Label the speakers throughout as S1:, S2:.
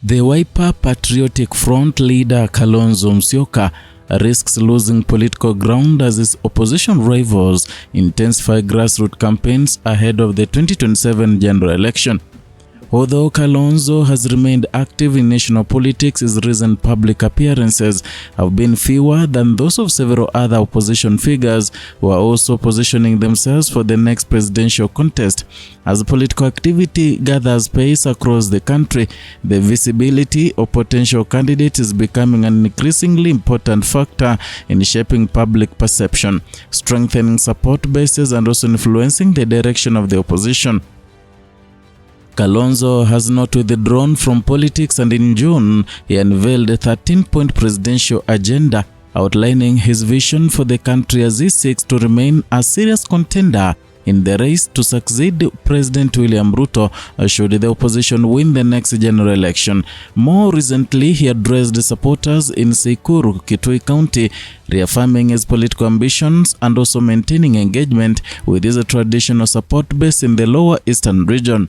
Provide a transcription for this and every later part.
S1: The Wiper Patriotic Front leader Kalonzo Musyoka risks losing political ground as his opposition rivals intensify grassroots campaigns ahead of the 2027 general election. Although Kalonzo has remained active in national politics, his recent public appearances have been fewer than those of several other opposition figures who are also positioning themselves for the next presidential contest. As political activity gathers pace across the country, the visibility of potential candidates is becoming an increasingly important factor in shaping public perception, strengthening support bases, and also influencing the direction of the opposition. Kalonzo has not withdrawn from politics, and in June, he unveiled a 13-point presidential agenda outlining his vision for the country as he seeks to remain a serious contender in the race to succeed President William Ruto should the opposition win the next general election. More recently, he addressed supporters in Sikuru, Kitui County, reaffirming his political ambitions and also maintaining engagement with his traditional support base in the lower eastern region.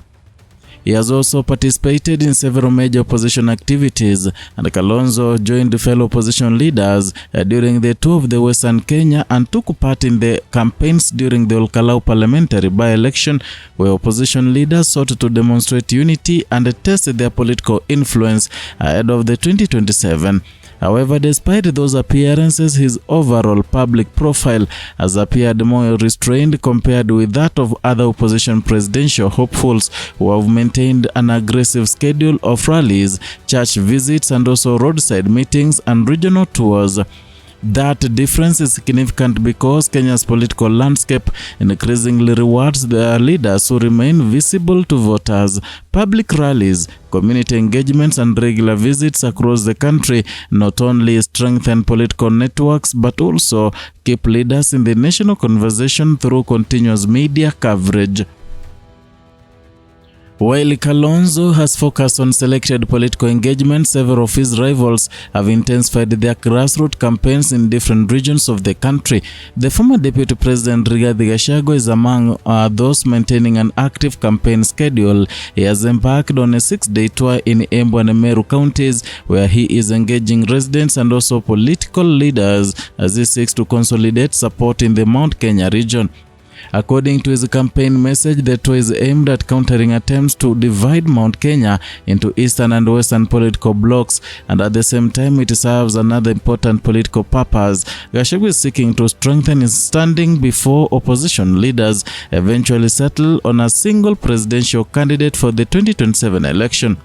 S1: He has also participated in several major opposition activities, and Kalonzo joined fellow opposition leaders during the tour of the Western Kenya and took part in the campaigns during the Olkalau parliamentary by-election, where opposition leaders sought to demonstrate unity and test their political influence ahead of the 2027. However, despite those appearances, his overall public profile has appeared more restrained compared with that of other opposition presidential hopefuls who have maintained an aggressive schedule of rallies, church visits, and also roadside meetings and regional tours. That difference is significant because Kenya's political landscape increasingly rewards their leaders who remain visible to voters. Public rallies, community engagements, and regular visits across the country not only strengthen political networks but also keep leaders in the national conversation through continuous media coverage. While Kalonzo has focused on selected political engagement, several of his rivals have intensified their grassroots campaigns in different regions of the country. The former Deputy President Rigathi Gachagua is among those maintaining an active campaign schedule. He has embarked on a 6-day tour in Embu and Meru counties, where he is engaging residents and also political leaders as he seeks to consolidate support in the Mount Kenya region. According to his campaign message, the tour is aimed at countering attempts to divide Mount Kenya into eastern and western political blocks, and at the same time it serves another important political purpose. Gachagua is seeking to strengthen his standing before opposition leaders eventually settle on a single presidential candidate for the 2027 election.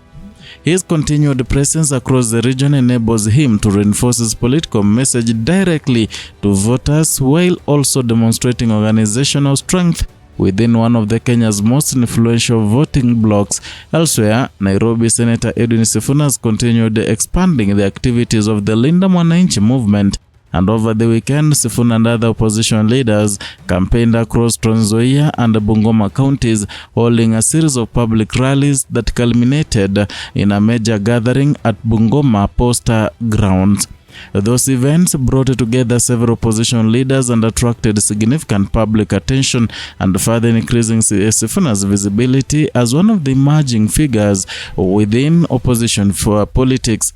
S1: His continued presence across the region enables him to reinforce his political message directly to voters while also demonstrating organizational strength within one of the Kenya's most influential voting blocs. Elsewhere, Nairobi Senator Edwin Sifuna has continued expanding the activities of the Linda Mwananchi movement, and over the weekend, Sifuna and other opposition leaders campaigned across Trans Nzoia and Bungoma counties, holding a series of public rallies that culminated in a major gathering at Bungoma Posta grounds. Those events brought together several opposition leaders and attracted significant public attention, and further increasing Sifuna's visibility as one of the emerging figures within opposition for politics.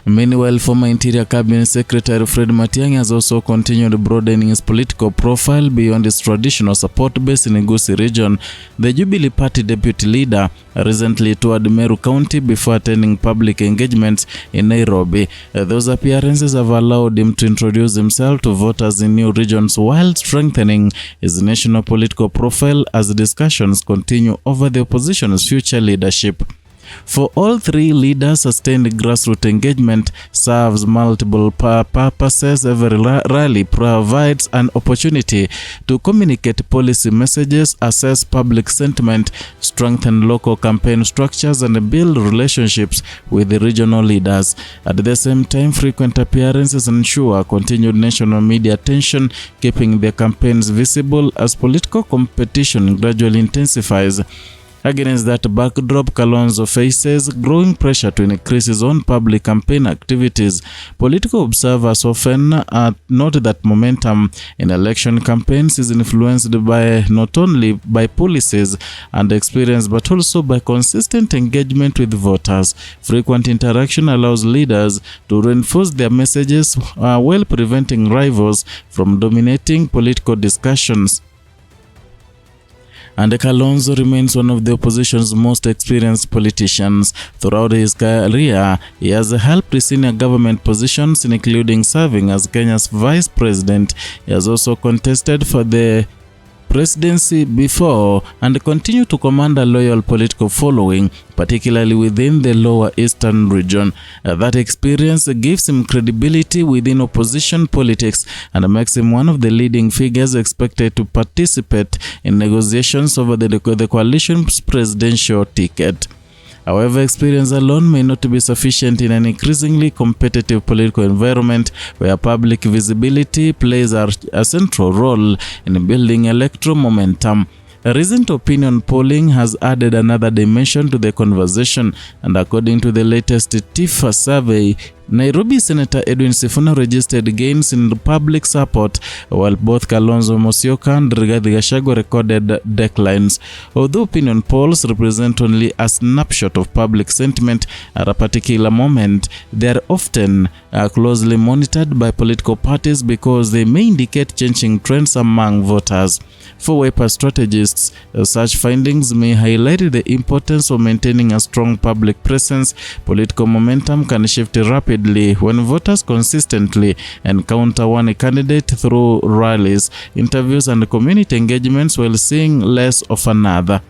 S1: Meanwhile, former Interior Cabinet Secretary Fred Matiang'i has also continued broadening his political profile beyond his traditional support base in the Gusii region. The Jubilee Party deputy leader recently toured Meru County before attending public engagements in Nairobi. Those appearances have allowed him to introduce himself to voters in new regions while strengthening his national political profile as discussions continue over the opposition's future leadership. For all three leaders, sustained grassroots engagement serves multiple purposes. Every rally provides an opportunity to communicate policy messages, assess public sentiment, strengthen local campaign structures, and build relationships with the regional leaders. At the same time, frequent appearances ensure continued national media attention, keeping their campaigns visible as political competition gradually intensifies. Against that backdrop, Kalonzo faces growing pressure to increase his own public campaign activities. Political observers often note that momentum in election campaigns is influenced by not only by policies and experience but also by consistent engagement with voters. Frequent interaction allows leaders to reinforce their messages while preventing rivals from dominating political discussions. And Kalonzo remains one of the opposition's most experienced politicians. Throughout his career, he has held senior government positions, including serving as Kenya's vice president. He has also contested for the presidency before and continued to command a loyal political following, particularly within the lower eastern region. That experience gives him credibility within opposition politics and makes him one of the leading figures expected to participate in negotiations over the coalition's presidential ticket. However, experience alone may not be sufficient in an increasingly competitive political environment where public visibility plays a central role in building electoral momentum. Recent opinion polling has added another dimension to the conversation, and according to the latest TIFA survey, Nairobi Senator Edwin Sifuna registered gains in public support, while both Kalonzo Musyoka and Rigathi Gachagua recorded declines. Although opinion polls represent only a snapshot of public sentiment at a particular moment, they are often closely monitored by political parties because they may indicate changing trends among voters. For wiper strategists, such findings may highlight the importance of maintaining a strong public presence. Political momentum can shift rapidly when voters consistently encounter one candidate through rallies, interviews, and community engagements while seeing less of another.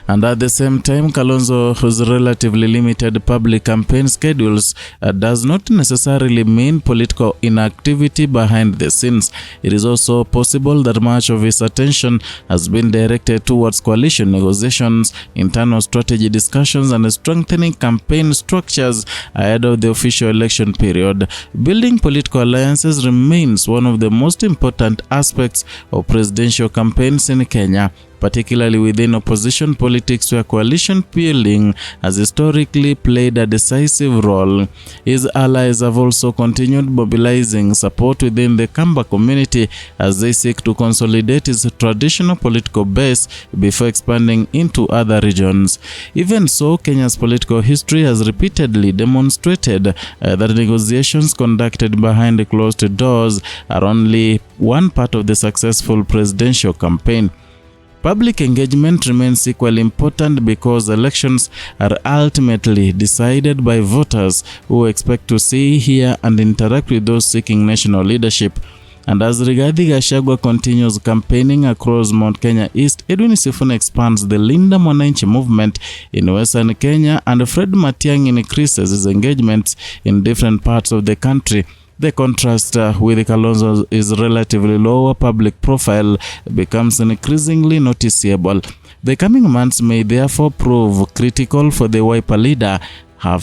S1: And at the same time, Kalonzo's relatively limited public campaign schedules does not necessarily mean political inactivity behind the scenes. It is also possible that much of his attention has been directed towards coalition negotiations, internal strategy discussions, and strengthening campaign structures ahead of the official election period. Building political alliances remains one of the most important aspects of presidential campaigns in Kenya, particularly within opposition politics where coalition building has historically played a decisive role. His allies have also continued mobilizing support within the Kamba community as they seek to consolidate its traditional political base before expanding into other regions. Even so, Kenya's political history has repeatedly demonstrated that negotiations conducted behind closed doors are only one part of the successful presidential campaign. Public engagement remains equally important because elections are ultimately decided by voters who expect to see, hear, and interact with those seeking national leadership. And as Rigathi Gachagua continues campaigning across Mount Kenya East, Edwin Sifuna expands the Linda Mwananchi movement in Western Kenya, and Fred Matiang'i increases his engagements in different parts of the country. The contrast with Kalonzo's relatively lower public profile becomes increasingly noticeable. The coming months may therefore prove critical for the wiper leader.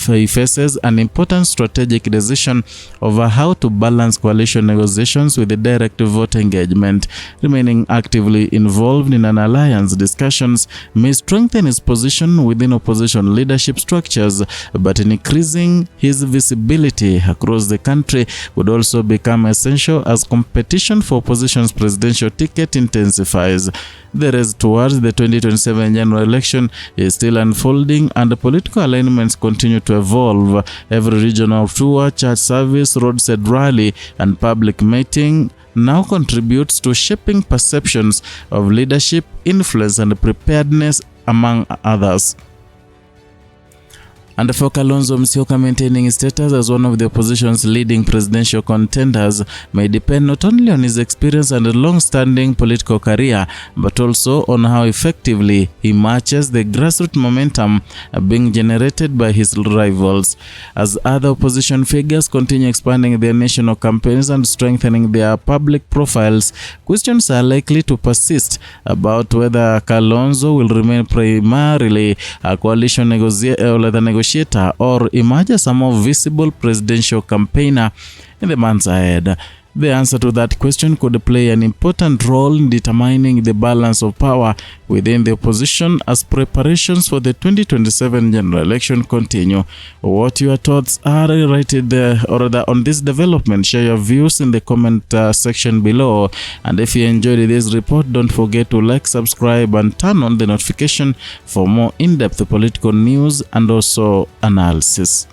S1: He faces an important strategic decision over how to balance coalition negotiations with the direct vote engagement. Remaining actively involved in an alliance discussions may strengthen his position within opposition leadership structures, but increasing his visibility across the country would also become essential as competition for opposition's presidential ticket intensifies. The race towards the 2027 general election is still unfolding, and the political alignments continue to evolve. Every regional tour, church service, roadside rally, and public meeting now contributes to shaping perceptions of leadership, influence, and preparedness, among others. And for Kalonzo Musyoka, maintaining his status as one of the opposition's leading presidential contenders may depend not only on his experience and long-standing political career, but also on how effectively he matches the grassroots momentum being generated by his rivals. As other opposition figures continue expanding their national campaigns and strengthening their public profiles, questions are likely to persist about whether Kalonzo will remain primarily a coalition negotiator or emerge as a more visible presidential campaigner. in the months ahead? The answer to that question could play an important role in determining the balance of power within the opposition as preparations for the 2027 general election continue. What your thoughts are, write it there or rather on this development. Share your views in the comment section below. And if you enjoyed this report, don't forget to like, subscribe, and turn on the notification for more in-depth political news and also analysis.